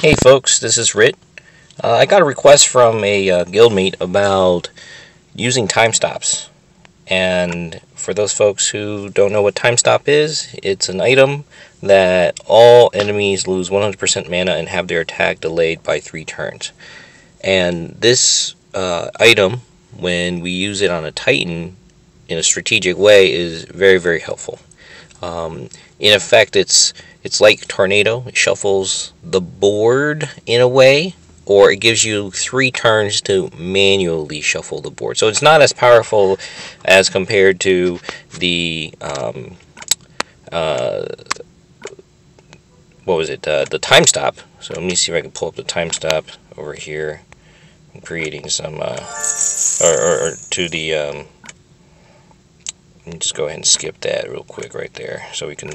Hey folks, this is Rit. I got a request from a guildmate about using time stops. And for those folks who don't know what time stop is, it's an item that all enemies lose 100% mana and have their attack delayed by 3 turns. And this item, when we use it on a Titan in a strategic way, is very, very helpful. In effect, it's like Tornado. It shuffles the board in a way, or it gives you 3 turns to manually shuffle the board. So it's not as powerful as compared to the the time stop. So let me see if I can pull up the time stop over here. I'm creating some or to the let me just go ahead and skip that real quick right there so we can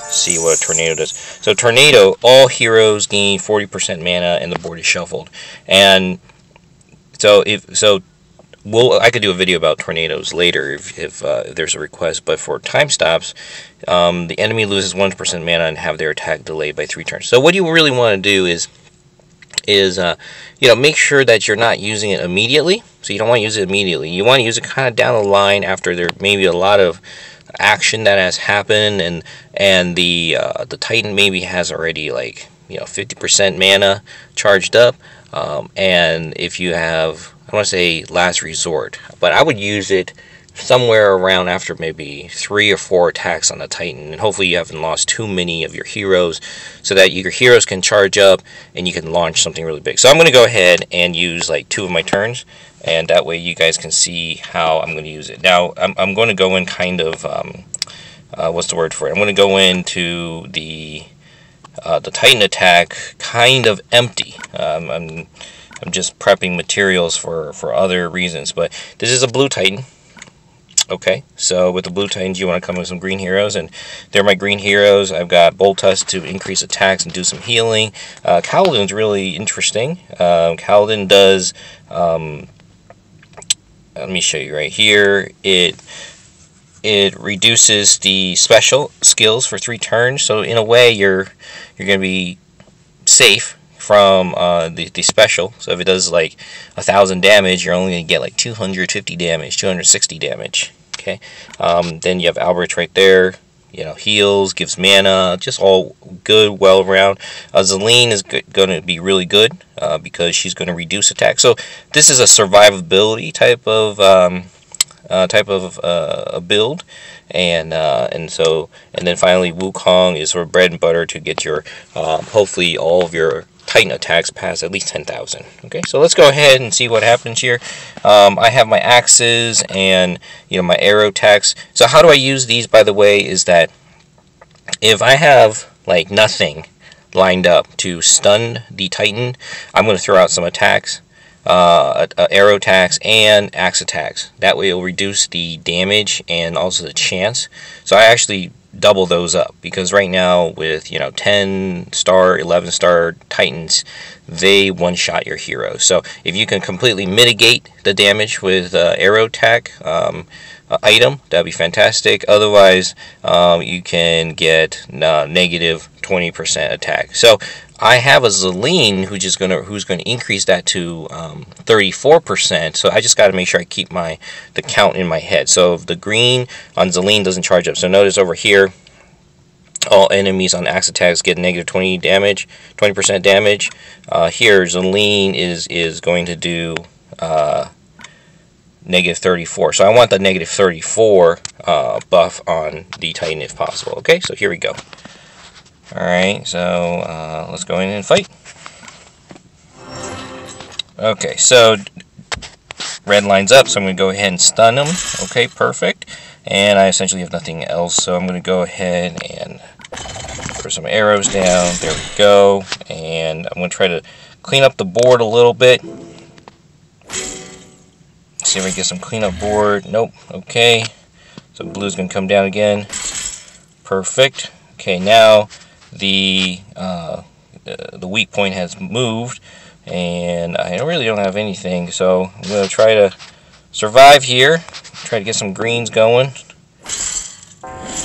see what a tornado does. So tornado, all heroes gain 40% mana and the board is shuffled. And so I could do a video about tornadoes later if there's a request. But for time stops, the enemy loses 1% mana and have their attack delayed by 3 turns. So what you really want to do is make sure that you're not using it immediately. So you don't want to use it immediately. You want to use it kind of down the line after there may be a lot of action that has happened, and the Titan maybe has already 50% mana charged up. And if you have, I want to say last resort, but I would use it somewhere around after maybe 3 or 4 attacks on the Titan, and hopefully you haven't lost too many of your heroes, so that your heroes can charge up and you can launch something really big. So I'm going to go ahead and use 2 of my turns, and that way you guys can see how I'm going to use it. Now I'm going to go in kind of what's the word for it? I'm going to go into the Titan attack kind of empty. I'm just prepping materials for other reasons, but this is a blue Titan. Okay, so with the blue Titans, you want to come with some green heroes, and they're my green heroes. I've got Boltus to increase attacks and do some healing. Kaladin's really interesting. Kaladin does, let me show you right here. It reduces the special skills for 3 turns, so in a way you're going to be safe from the special. So if it does 1,000 damage, you're only going to get 250 damage, 260 damage. Okay, then you have Albert right there. Heals, gives mana, just all good, well around. Zelene is going to be really good because she's going to reduce attack. So this is a survivability type of a build, and then finally Wukong is sort of bread and butter to get your hopefully all of your Titan attacks past at least 10,000. Okay, so let's go ahead and see what happens here. I have my axes and my arrow attacks. So how do I use these, by the way, is that if I have nothing lined up to stun the Titan, I'm going to throw out some attacks, arrow attacks and axe attacks. That way it'll reduce the damage and also the chance. So I actually double those up, because right now with 10-star, 11-star Titans, they one-shot your heroes. So if you can completely mitigate the damage with arrow attack item, that'd be fantastic. Otherwise, you can get negative 20% attack. So I have a Zelene who's going to increase that to 34%. So I just got to make sure I keep the count in my head. So the green on Zelene doesn't charge up. So notice over here, all enemies on axe attacks get negative 20% damage. Here Zelene is going to do negative 34. So I want the negative 34 buff on the Titan if possible. Okay, so here we go. Alright, so let's go in and fight. Okay, so red lines up, so I'm going to go ahead and stun them. Okay, perfect. And I essentially have nothing else, so I'm going to go ahead and put some arrows down. There we go. And I'm going to try to clean up the board a little bit. See if I can get some cleanup board. Nope. Okay. So blue's going to come down again. Perfect. Okay, now the weak point has moved, and I really don't have anything, so I'm going to try to survive here, try to get some greens going.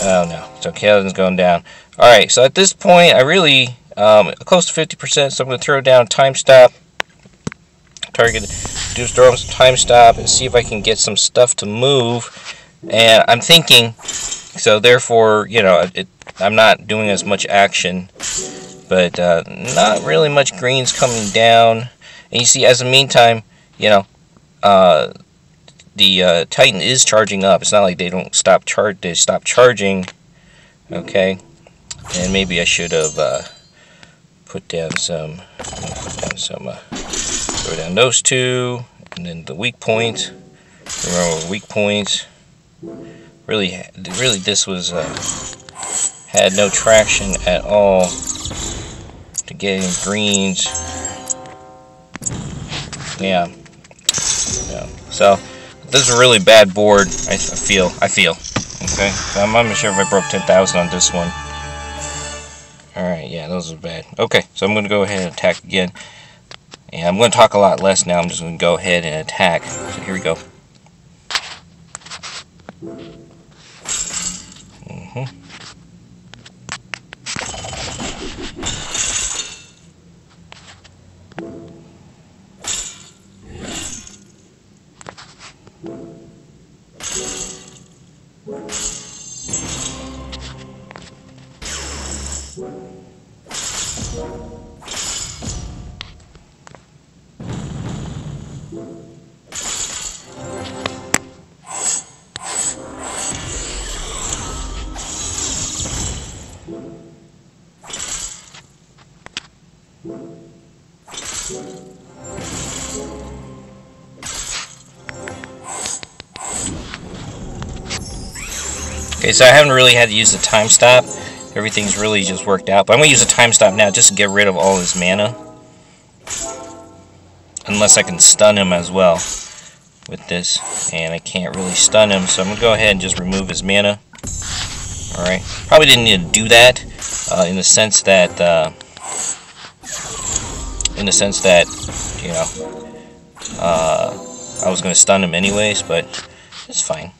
Oh no, so Kaladin's going down. Alright, so at this point I really close to 50%. So I'm going to throw down time stop. Target, do throw some time stop and see if I can get some stuff to move. And I'm thinking, so therefore, you know, I'm not doing as much action, but not really much greens coming down. And you see, as the meantime, you know, the Titan is charging up. It's not like they don't stop they stop charging. Okay, and maybe I should have put down some. Throw down those two, and then the weak point. Remember, weak point. Really, this was had no traction at all to getting greens. Yeah. So this is a really bad board. I feel. Okay. So I'm not sure if I broke 10,000 on this one. All right. Yeah, those are bad. Okay. So I'm going to go ahead and attack again. And I'm going to talk a lot less now. I'm just going to go ahead and attack. So here we go. Okay, so I haven't really had to use the time stop. Everything's really just worked out. But I'm going to use a time stop now just to get rid of all his mana. Unless I can stun him as well with this. And I can't really stun him, so I'm going to go ahead and just remove his mana. Alright. Probably didn't need to do that in the sense that, you know, I was going to stun him anyways, but it's fine.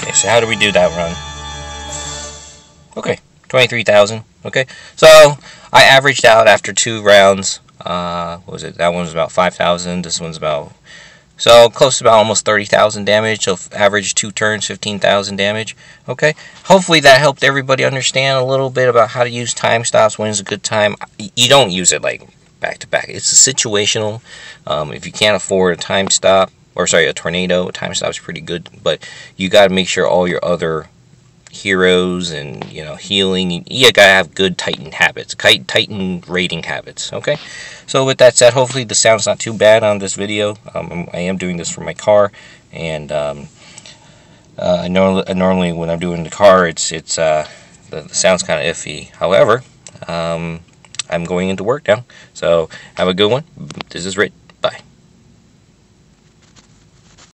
Okay, so how do we do that run? Okay, 23,000. Okay, so I averaged out after 2 rounds. What was it? That one was about 5,000. This one's about, so close to about almost 30,000 damage. So average 2 turns, 15,000 damage. Okay, hopefully that helped everybody understand a little bit about how to use time stops. When is a good time? You don't use it like back to back. It's situational. If you can't afford a time stop, or sorry, a tornado, a time stop is pretty good, but you got to make sure all your other heroes and, you know, healing, you gotta have good Titan habits, Titan rating habits. Okay, so with that said, hopefully the sound's not too bad on this video. I am doing this for my car, and normally when I'm doing the car, the sound's kind of iffy. However, I'm going into work now, so have a good one. This is Rich.